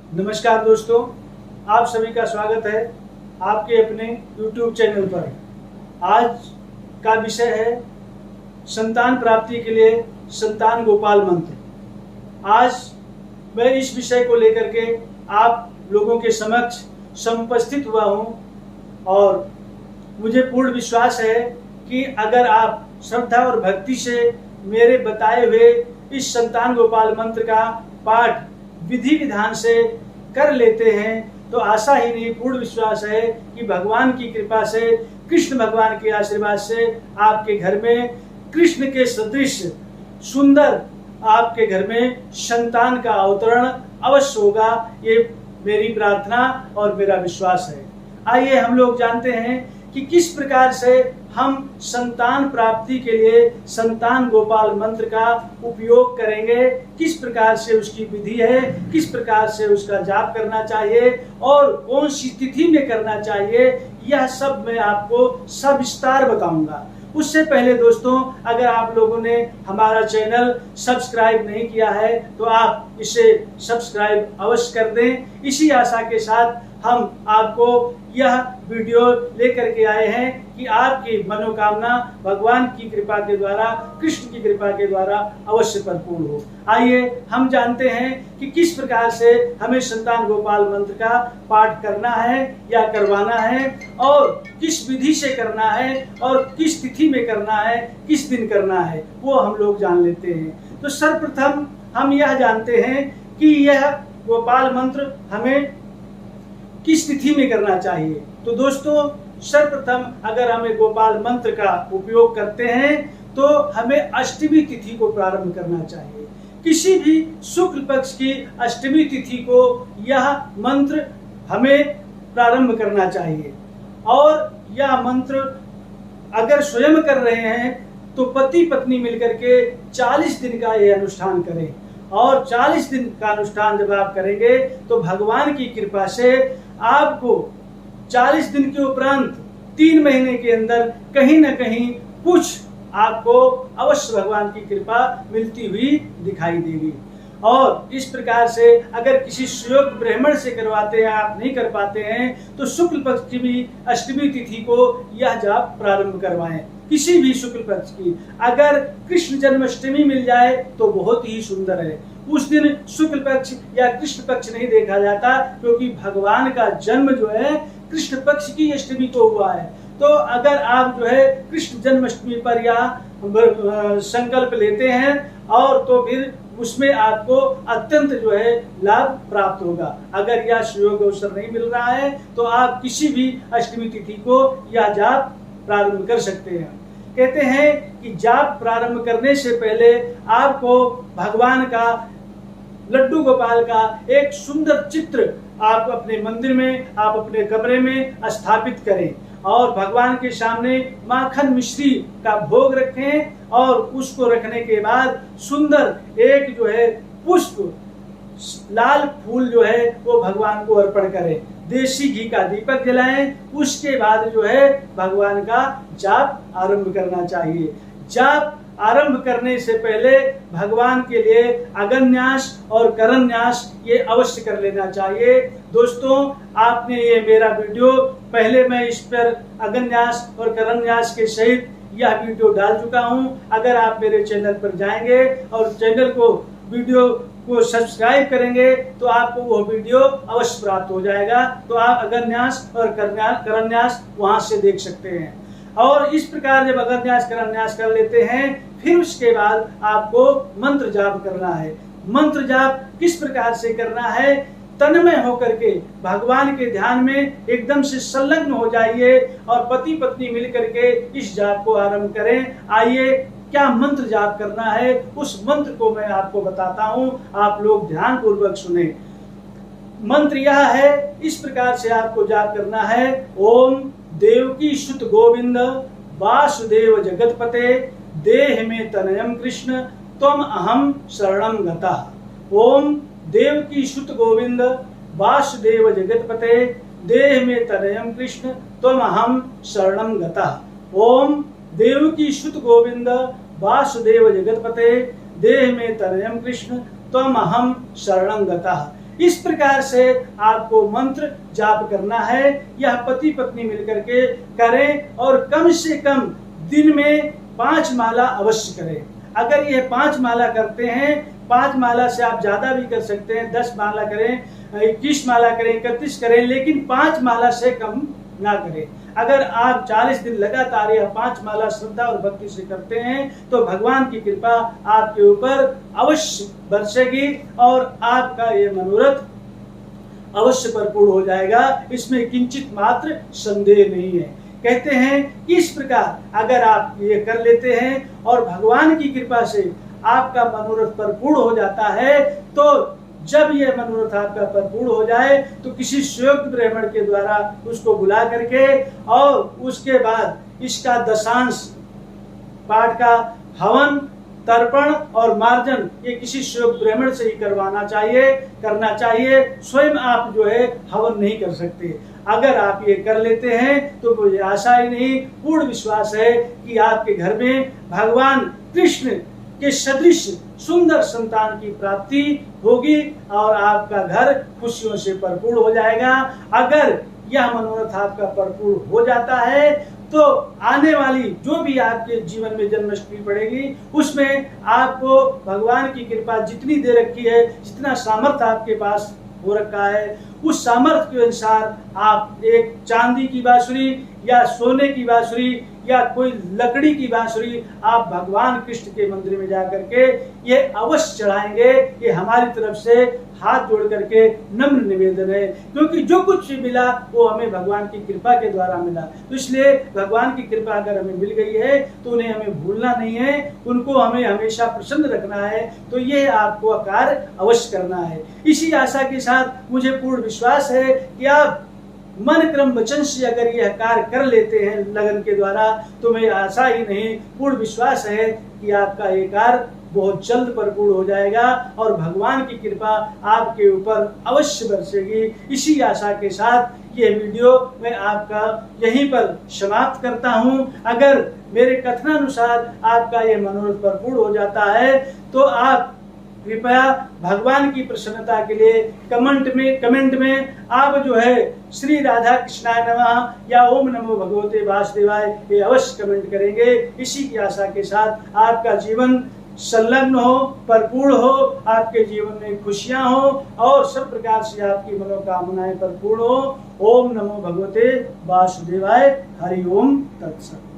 नमस्कार दोस्तों, आप सभी का स्वागत है आपके अपने YouTube चैनल पर। आज का विषय है संतान प्राप्ति के लिए संतान गोपाल मंत्र। आज मैं इस विषय को लेकर के आप लोगों के समक्ष समुपस्थित हुआ हूँ और मुझे पूर्ण विश्वास है कि अगर आप श्रद्धा और भक्ति से मेरे बताए हुए इस संतान गोपाल मंत्र का पाठ विधि विधान से कर लेते हैं तो आशा ही नहीं पूर्ण विश्वास है कि भगवान की कृपा से, कृष्ण भगवान के आशीर्वाद से आपके घर में कृष्ण के सदृश सुंदर आपके घर में संतान का अवतरण अवश्य होगा। ये मेरी प्रार्थना और मेरा विश्वास है। आइए हम लोग जानते हैं कि किस प्रकार से हम संतान प्राप्ति के लिए संतान गोपाल मंत्र का उपयोग करेंगे, किस प्रकार से उसकी विधि है, किस प्रकार से उसका जाप करना चाहिए और कौन सी तिथि में करना चाहिए, यह सब मैं आपको सविस्तार बताऊंगा। उससे पहले दोस्तों, अगर आप लोगों ने हमारा चैनल सब्सक्राइब नहीं किया है तो आप इसे सब्सक्राइब अवश्य कर दें। इसी आशा के साथ हम आपको यह वीडियो लेकर के आए हैं कि आपकी मनोकामना भगवान की कृपा के द्वारा, कृष्ण की कृपा के द्वारा अवश्य परिपूर्ण हो। आइए हम जानते हैं कि किस प्रकार से हमें संतान गोपाल मंत्र का पाठ करना है या करवाना है और किस विधि से करना है और किस तिथि में करना है, किस दिन करना है, वो हम लोग जान लेते हैं। तो सर्वप्रथम हम यह जानते हैं कि यह गोपाल मंत्र हमें किस तिथि में करना चाहिए। तो दोस्तों, सर्वप्रथम अगर हमें गोपाल मंत्र का उपयोग करते हैं तो हमें अष्टमी तिथि को प्रारंभ करना चाहिए। किसी भी शुक्ल पक्ष की अष्टमी तिथि को यह मंत्र हमें प्रारंभ करना चाहिए और यह मंत्र अगर स्वयं कर रहे हैं तो पति पत्नी मिलकर के 40 दिन का यह अनुष्ठान करें और 40 दिन का अनुष्ठान जब आप करेंगे तो भगवान की कृपा से आपको 40 दिन के उपरांत 3 महीने के अंदर कहीं न कहीं कुछ आपको अवश्य भगवान की कृपा मिलती हुई दिखाई देगी। और इस प्रकार से अगर किसी सुयोग ब्राह्मण से करवाते हैं, आप नहीं कर पाते हैं, तो शुक्ल पक्ष की भी अष्टमी तिथि को यह जाप प्रारंभ करवाएं। किसी भी शुक्ल पक्ष की अगर कृष्ण जन्माष्टमी मिल जाए तो बहुत ही सुंदर है। उस दिन शुक्ल पक्ष या कृष्ण पक्ष नहीं देखा जाता क्योंकि भगवान का जन्म जो है कृष्ण पक्ष की अष्टमी को हुआ है। तो अगर आप जो है कृष्ण जन्माष्टमी पर यह संकल्प लेते हैं और तो फिर उसमें आपको अत्यंत जो है लाभ प्राप्त होगा। अगर यह सुयोग अवसर नहीं मिल रहा है तो आप किसी भी अष्टमी तिथि को यह जाप प्रारंभ कर सकते हैं। कहते हैं कि जाप प्रारंभ करने से पहले आपको भगवान का, लड्डू गोपाल का एक सुंदर चित्र आप अपने मंदिर में, आप अपने कमरे में स्थापित करें और भगवान के सामने माखन मिश्री का भोग रखें और उसको रखने के बाद सुंदर एक जो है पुष्प, लाल फूल जो है वो भगवान को अर्पण करें। देसी घी का दीपक जलाएं। उसके बाद जो है भगवान का जाप आरंभ करना चाहिए। जाप आरंभ करने से पहले भगवान के लिए अगन्यास और करन्यास ये अवश्य कर लेना चाहिए। दोस्तों, आपने ये मेरा वीडियो पहले मैं इस पर अगन्यास और करन्यास के सहित यह वीडियो डाल चुका हूं। अगर आप मेरे चैनल पर जाएंगे और चैनल को, वीडियो को सब्सक्राइब करेंगे तो आपको वो वीडियो अवश्य प्राप्त हो जाएगा। तो आप अगन्यास और करन्यास वहां से देख सकते हैं। और इस प्रकार जब अगन्यास करन्यास कर लेते हैं फिर उसके बाद आपको मंत्र जाप करना है। मंत्र जाप किस प्रकार से करना है? तन्मय होकर के भगवान के ध्यान में एकदम से संलग्न हो जाइए और पति पत्नी मिलकर के इस जाप को आरंभ करें। आइए क्या मंत्र जाप करना है उस मंत्र को मैं आपको बताता हूं, आप लोग ध्यान पूर्वक सुने। मंत्र यह है, इस प्रकार से आपको जाप करना है। ओम देवकी सुत गोविंद वासुदेव जगतपते देह में तनयम कृष्ण त्वम अहम शरणम गतः। ओम देवकी सुत गोविंद वासुदेव जगतपते देह में तनयम कृष्ण त्वम अहम शरणम गतः। ओम देवकी सुत गोविंद वासुदेव जगतपते देह में तनयम कृष्ण त्वम अहम शरणं गतः। इस प्रकार से आपको मंत्र जाप करना है। यह पति पत्नी मिलकर के करें और कम से कम दिन में 5 माला अवश्य करें। अगर यह 5 माला करते हैं, 5 माला से आप ज्यादा भी कर सकते हैं, 10 माला करें, 21 माला करें, 31 करें, लेकिन 5 माला से कम ना करें। अगर आप 40 दिन लगातार यह 5 माला श्रद्धा और भक्ति से करते हैं तो भगवान की कृपा आपके ऊपर अवश्य बरसेगी और आपका ये मनोरथ अवश्य परिपूर्ण हो जाएगा। इसमें किंचित मात्र संदेह नहीं है। कहते हैं कि इस प्रकार अगर आप ये कर लेते हैं और भगवान की कृपा से आपका मनोरथ परिपूर्ण हो जाता है, तो जब यह मनोरथ आपका परिपूर्ण हो जाए तो किसी संयुक्त ब्राह्मण के द्वारा उसको बुला करके और उसके बाद इसका दशांश पाठ का हवन, तर्पण और मार्जन ये किसी संयुक्त ब्राह्मण से ही करना चाहिए। स्वयं आप जो है हवन नहीं कर सकते। अगर आप ये कर लेते हैं तो मुझे आशा ही नहीं, पूर्ण विश्वास है कि आपके घर में भगवान कृष्ण के सदृश सुंदर संतान की प्राप्ति होगी और आपका घर खुशियों से परिपूर्ण हो जाएगा। अगर यह मनोरथ आपका परिपूर्ण हो जाता है तो आने वाली जो भी आपके जीवन में जन्माष्टमी पड़ेगी उसमें आपको भगवान की कृपा जितनी दे रखी है, जितना सामर्थ्य आपके पास हो रखा है, उस सामर्थ्य के अनुसार आप एक चांदी की बांसुरी या सोने की बांसुरी या कोई लकड़ी की बांसुरी आप भगवान कृष्ण के मंदिर में जाकर के ये अवश्य चढ़ाएंगे। ये हमारी तरफ से हाथ जोड़ करके नम्र निवेदन है, क्योंकि जो कुछ भी मिला वो हमें भगवान की कृपा के द्वारा मिला। तो इसलिए भगवान की कृपा अगर हमें मिल गई है तो उन्हें हमें भूलना नहीं है, उनको हमें हमेशा प्रसन्न रखना है। तो ये आपको कार्य अवश्य करना है। इसी आशा के साथ मुझे पूर्ण विश्वास है कि आप मन क्रम वचन से अगर यह कार्य कर लेते हैं लगन के द्वारा, तो मैं आशा ही नहीं पूर्ण विश्वास है कि आपका ये कार्य बहुत जल्द परिपूर्ण हो जाएगा और भगवान की कृपा आपके ऊपर अवश्य बरसेगी। इसी आशा के साथ ये वीडियो मैं आपका यहीं पर समाप्त करता हूं। अगर मेरे कथनानुसार आपका ये मनोरथ परिपूर्ण हो जाता है तो आप कृपया भगवान की प्रसन्नता के लिए कमेंट में आप जो है श्री राधा कृष्णाय नमः या ओम नमो भगवते वासुदेवाय ये अवश्य कमेंट करेंगे। इसी की आशा के साथ आपका जीवन संलग्न हो, परिपूर्ण हो, आपके जीवन में खुशियां हो और सब प्रकार से आपकी मनोकामनाएं परिपूर्ण हो। ओम नमो भगवते वासुदेवाय। हरि ओम तत्सत।